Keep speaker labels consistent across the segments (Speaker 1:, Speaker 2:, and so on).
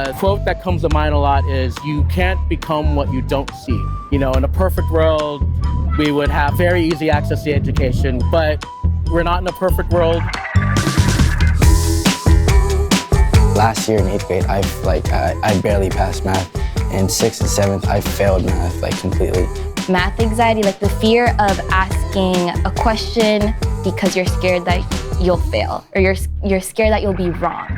Speaker 1: The quote that comes to mind a lot is, you can't become what you don't see. You know, in a perfect world, we would have very easy access to education, but we're not in a perfect world.
Speaker 2: Last year in 8th grade, I barely passed math. In 6th and 7th, I failed math completely.
Speaker 3: Math anxiety, like the fear of asking a question because you're scared that you'll fail, or you're scared that you'll be wrong.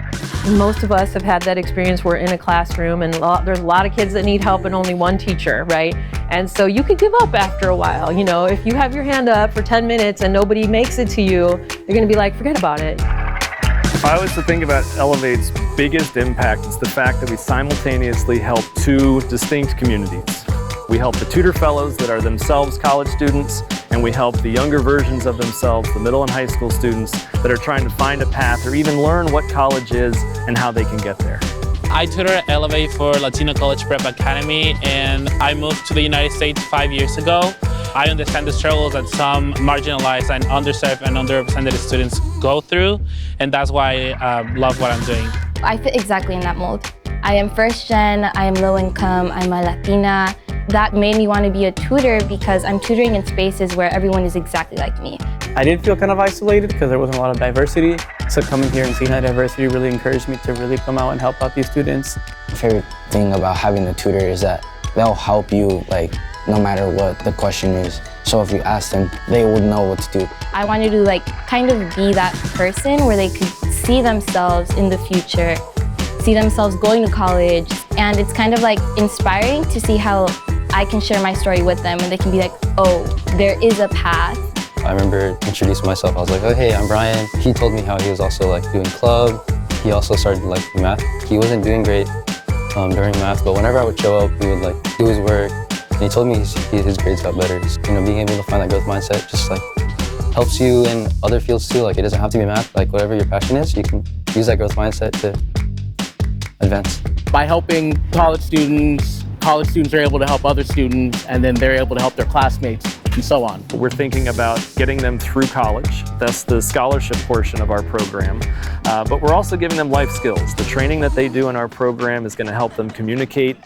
Speaker 4: Most of us have had that experience. We're in a classroom and there's a lot of kids that need help and only one teacher, right? And so you could give up after a while. You know, if you have your hand up for 10 minutes and nobody makes it to you, you're gonna be like, forget about it.
Speaker 5: If I was to think about Elevate's biggest impact, it's the fact that we simultaneously help two distinct communities. We help the tutor fellows that are themselves college students, and we help the younger versions of themselves, the middle and high school students that are trying to find a path or even learn what college is and how they can get there.
Speaker 6: I tutor at Elevate for Latino College Prep Academy, and I moved to the United States 5 years ago. I understand the struggles that some marginalized and underserved and underrepresented students go through, and that's why I love what I'm doing.
Speaker 3: I fit exactly in that mold. I am first gen, I am low income, I'm a Latina. That made me want to be a tutor because I'm tutoring in spaces where everyone is exactly like me.
Speaker 7: I did feel kind of isolated because there wasn't a lot of diversity. So coming here and seeing that diversity really encouraged me to really come out and help out these students.
Speaker 2: My favorite thing about having a tutor is that they'll help you no matter what the question is. So if you ask them, they would know what to do.
Speaker 3: I wanted to kind of be that person where they could see themselves in the future, see themselves going to college, and it's kind of inspiring to see how I can share my story with them and they can be like, oh, there is a path.
Speaker 8: I remember introducing myself. I was like, oh, hey, I'm Brian. He told me how he was also doing club. He also started liking math. He wasn't doing great during math, but whenever I would show up, he would do his work. And he told me his grades got better. You know, being able to find that growth mindset just helps you in other fields too. It doesn't have to be math. Whatever your passion is, you can use that growth mindset to advance.
Speaker 1: By helping college students are able to help other students, and then they're able to help their classmates, and so on.
Speaker 5: We're thinking about getting them through college. That's the scholarship portion of our program. But we're also giving them life skills. The training that they do in our program is going to help them communicate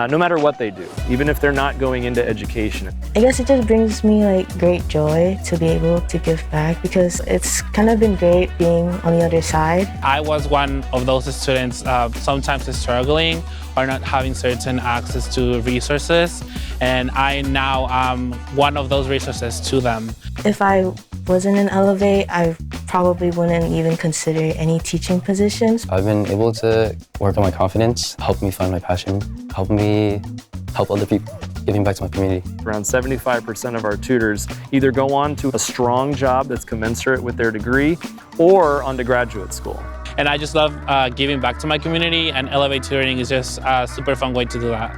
Speaker 5: no matter what they do, even if they're not going into education.
Speaker 9: I guess it just brings me great joy to be able to give back because it's kind of been great being on the other side.
Speaker 6: I was one of those students sometimes struggling or not having certain access to resources, and I now am one of those resources to them.
Speaker 9: If I wasn't in Elevate, I probably wouldn't even consider any teaching positions.
Speaker 8: I've been able to work on my confidence, help me find my passion, help me help other people, giving back to my community.
Speaker 5: Around 75% of our tutors either go on to a strong job that's commensurate with their degree or on to graduate school.
Speaker 6: And I just love giving back to my community, and Elevate Tutoring is just a super fun way to do that.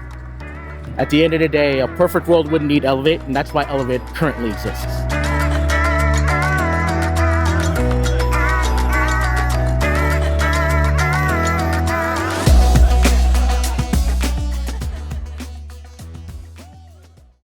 Speaker 1: At the end of the day, a perfect world wouldn't need Elevate, and that's why Elevate currently exists.